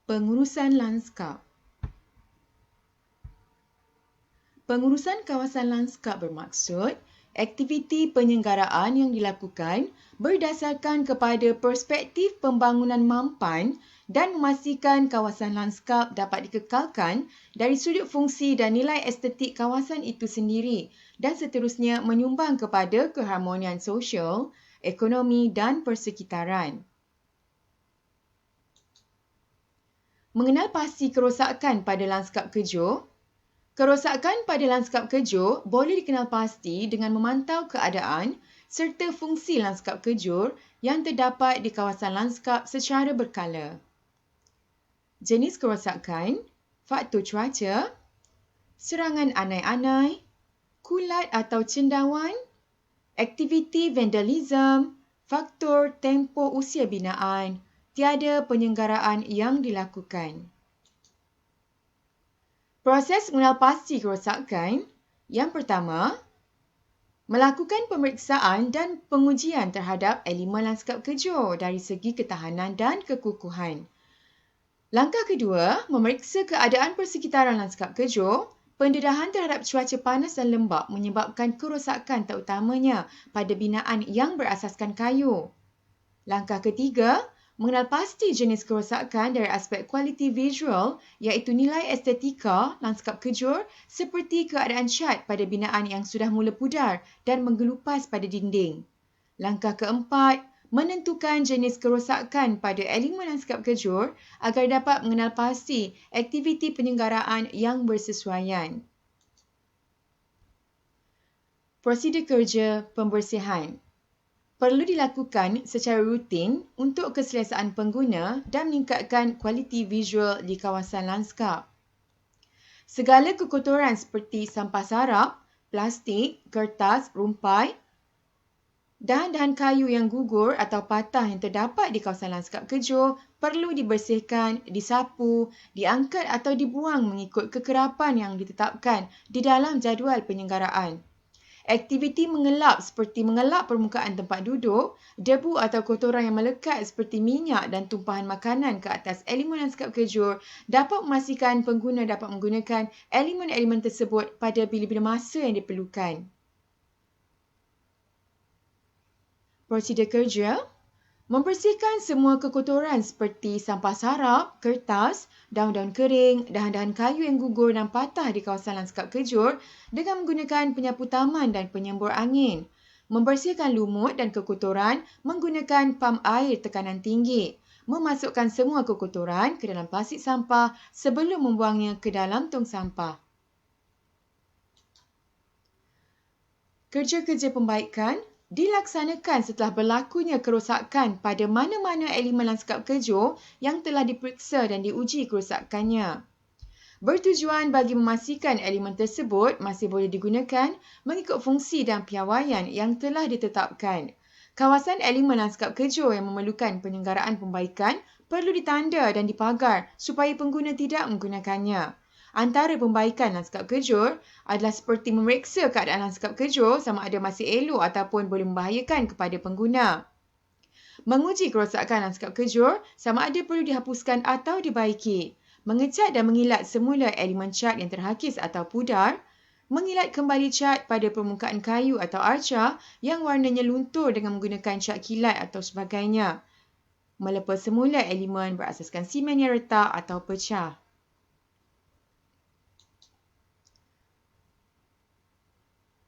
Pengurusan lanskap. Pengurusan kawasan lanskap bermaksud aktiviti penyelenggaraan yang dilakukan berdasarkan kepada perspektif pembangunan mampan dan memastikan kawasan lanskap dapat dikekalkan dari sudut fungsi dan nilai estetik kawasan itu sendiri dan seterusnya menyumbang kepada keharmonian sosial, ekonomi dan persekitaran. Mengenal pasti kerosakan pada lanskap kejur. Kerosakan pada lanskap kejur boleh dikenal pasti dengan memantau keadaan serta fungsi lanskap kejur yang terdapat di kawasan lanskap secara berkala. Jenis kerosakan, faktor cuaca, serangan anai-anai, kulat atau cendawan, aktiviti vandalism, faktor tempoh usia binaan, tiada penyelenggaraan yang dilakukan. Proses mengenal pasti kerosakan. Yang pertama, melakukan pemeriksaan dan pengujian terhadap elemen lanskap kejur dari segi ketahanan dan kekukuhan. Langkah kedua, memeriksa keadaan persekitaran lanskap kejur. Pendedahan terhadap cuaca panas dan lembap menyebabkan kerosakan terutamanya pada binaan yang berasaskan kayu. Langkah ketiga, mengenal pasti jenis kerosakan dari aspek kualiti visual iaitu nilai estetika lanskap kejur seperti keadaan cat pada binaan yang sudah mula pudar dan menggelupas pada dinding. Langkah keempat, menentukan jenis kerosakan pada elemen lanskap kejur agar dapat mengenal pasti aktiviti penyelenggaraan yang bersesuaian. Prosedur kerja pembersihan perlu dilakukan secara rutin untuk keselesaan pengguna dan meningkatkan kualiti visual di kawasan lanskap. Segala kekotoran seperti sampah sarap, plastik, kertas, rumpai, dahan-dahan kayu yang gugur atau patah yang terdapat di kawasan lanskap kejur perlu dibersihkan, disapu, diangkat atau dibuang mengikut kekerapan yang ditetapkan di dalam jadual penyelenggaraan. Aktiviti mengelap seperti mengelap permukaan tempat duduk, debu atau kotoran yang melekat seperti minyak dan tumpahan makanan ke atas elemen lanskap kejur dapat memastikan pengguna dapat menggunakan elemen-elemen tersebut pada bila-bila masa yang diperlukan. Prosedur kerja, membersihkan semua kekotoran seperti sampah sarap, kertas, daun-daun kering, dahan-dahan kayu yang gugur dan patah di kawasan lanskap kejur dengan menggunakan penyapu taman dan penyembur angin. Membersihkan lumut dan kekotoran menggunakan pam air tekanan tinggi. Memasukkan semua kekotoran ke dalam plastik sampah sebelum membuangnya ke dalam tong sampah. Kerja-kerja pembaikan dilaksanakan setelah berlakunya kerosakan pada mana-mana elemen lanskap kejur yang telah diperiksa dan diuji kerosakannya. Bertujuan bagi memastikan elemen tersebut masih boleh digunakan mengikut fungsi dan piawaian yang telah ditetapkan. Kawasan elemen lanskap kejur yang memerlukan penyelenggaraan pembaikan perlu ditanda dan dipagar supaya pengguna tidak menggunakannya. Antara pembaikan lanskap kejur adalah seperti memeriksa keadaan lanskap kejur sama ada masih elok ataupun boleh membahayakan kepada pengguna. Menguji kerosakan lanskap kejur sama ada perlu dihapuskan atau dibaiki. Mengecat dan mengilat semula elemen cat yang terhakis atau pudar. Mengilat kembali cat pada permukaan kayu atau arca yang warnanya luntur dengan menggunakan cat kilat atau sebagainya. Melepas semula elemen berasaskan simen yang retak atau pecah.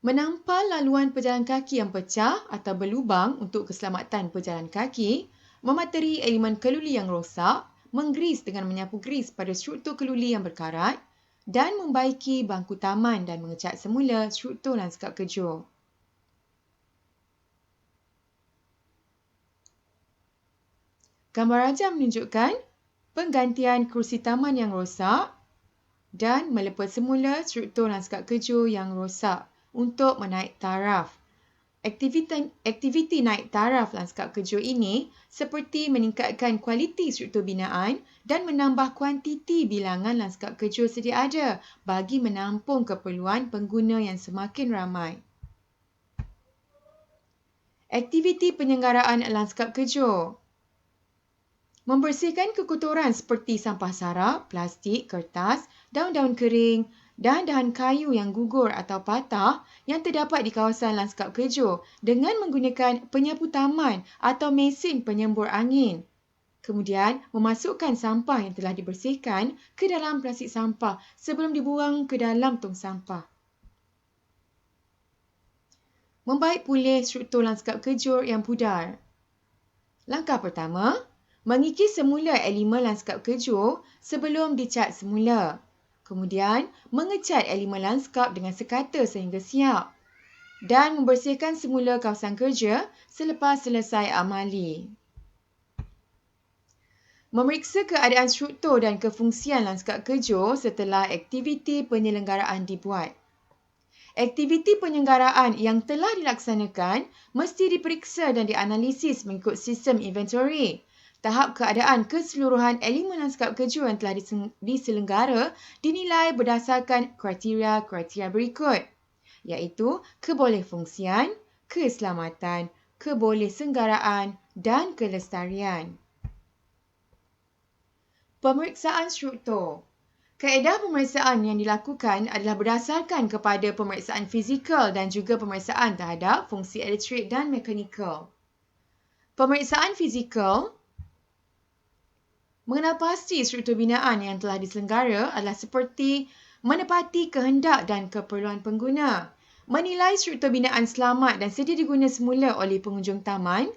Menampal laluan pejalan kaki yang pecah atau berlubang untuk keselamatan pejalan kaki, memateri elemen keluli yang rosak, menggris dengan menyapu gris pada struktur keluli yang berkarat dan membaiki bangku taman dan mengecat semula struktur lanskap kejur. Gambar rajah menunjukkan penggantian kerusi taman yang rosak dan melepas semula struktur lanskap kejur yang rosak untuk menaik taraf. Aktiviti naik taraf lanskap kejur ini seperti meningkatkan kualiti struktur binaan dan menambah kuantiti bilangan lanskap kejur sedia ada bagi menampung keperluan pengguna yang semakin ramai. Aktiviti penyelenggaraan lanskap kejur. Membersihkan kekotoran seperti sampah sarap, plastik, kertas, daun-daun kering dan dahan kayu yang gugur atau patah yang terdapat di kawasan lanskap kerja dengan menggunakan penyapu taman atau mesin penyembur angin. Kemudian, memasukkan sampah yang telah dibersihkan ke dalam plastik sampah sebelum dibuang ke dalam tong sampah. Membaik pulih struktur lanskap kejur yang pudar. Langkah pertama, mengikis semula elemen lanskap kejur sebelum dicat semula. Kemudian, mengecat elemen lanskap dengan sekata sehingga siap. Dan membersihkan semula kawasan kerja selepas selesai amali. Memeriksa keadaan struktur dan kefungsian lanskap kejur setelah aktiviti penyelenggaraan dibuat. Aktiviti penyelenggaraan yang telah dilaksanakan mesti diperiksa dan dianalisis mengikut sistem inventory. Tahap keadaan keseluruhan elemen lanskap kejur yang telah diselenggara dinilai berdasarkan kriteria-kriteria berikut, iaitu kebolehfungsian, keselamatan, kebolehsenggaraan dan kelestarian. Pemeriksaan struktur. Kaedah pemeriksaan yang dilakukan adalah berdasarkan kepada pemeriksaan fizikal dan juga pemeriksaan terhadap fungsi elektrik dan mekanikal. Pemeriksaan fizikal mengenal pasti struktur binaan yang telah diselenggara adalah seperti menepati kehendak dan keperluan pengguna, menilai struktur binaan selamat dan sedia diguna semula oleh pengunjung taman,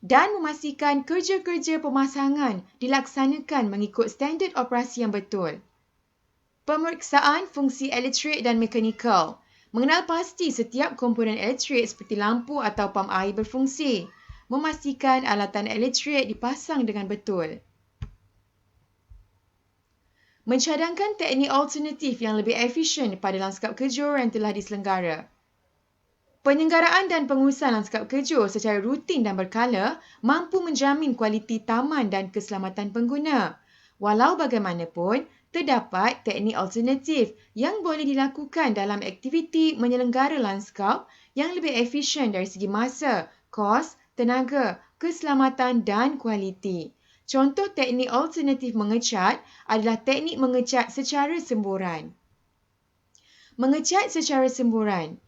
dan memastikan kerja-kerja pemasangan dilaksanakan mengikut standard operasi yang betul. Pemeriksaan fungsi elektrik dan mekanikal. Mengenal pasti setiap komponen elektrik seperti lampu atau pam air berfungsi. Memastikan alatan elektrik dipasang dengan betul. Mencadangkan teknik alternatif yang lebih efisien pada lanskap kejur yang telah diselenggara. Penyelenggaraan dan pengurusan lanskap kejur secara rutin dan berkala mampu menjamin kualiti taman dan keselamatan pengguna. Walau bagaimanapun, terdapat teknik alternatif yang boleh dilakukan dalam aktiviti menyelenggara lanskap yang lebih efisien dari segi masa, kos, tenaga, keselamatan dan kualiti. Contoh teknik alternatif mengecat adalah teknik mengecat secara semburan. Mengecat secara semburan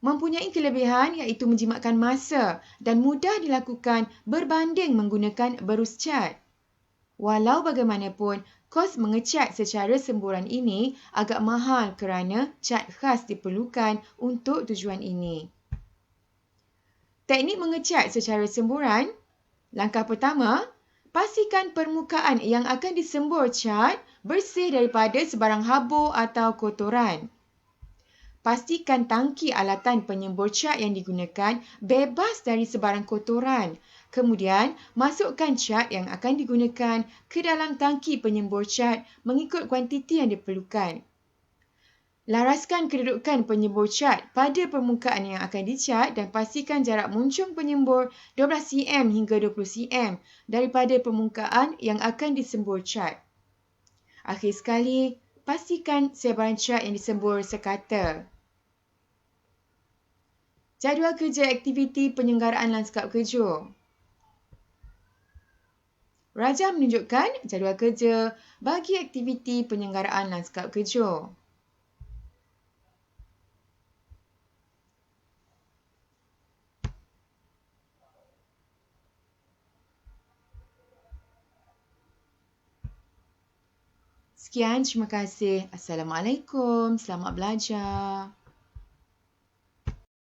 mempunyai kelebihan iaitu menjimatkan masa dan mudah dilakukan berbanding menggunakan berus cat. Walau bagaimanapun, kos mengecat secara semburan ini agak mahal kerana cat khas diperlukan untuk tujuan ini. Teknik mengecat secara semburan. Langkah pertama, pastikan permukaan yang akan disembur cat bersih daripada sebarang habur atau kotoran. Pastikan tangki alatan penyembur cat yang digunakan bebas dari sebarang kotoran. Kemudian, masukkan cat yang akan digunakan ke dalam tangki penyembur cat mengikut kuantiti yang diperlukan. Laraskan kedudukan penyembur cat pada permukaan yang akan dicat dan pastikan jarak muncung penyembur 12 cm hingga 20 cm daripada permukaan yang akan disembur cat. Akhir sekali, pastikan sebaran cat yang disembur sekata. Jadual kerja aktiviti penyelenggaraan lanskap kejur. Raja menunjukkan jadual kerja bagi aktiviti penyelenggaraan lanskap kejur. Sekian, terima kasih. Assalamualaikum. Selamat belajar.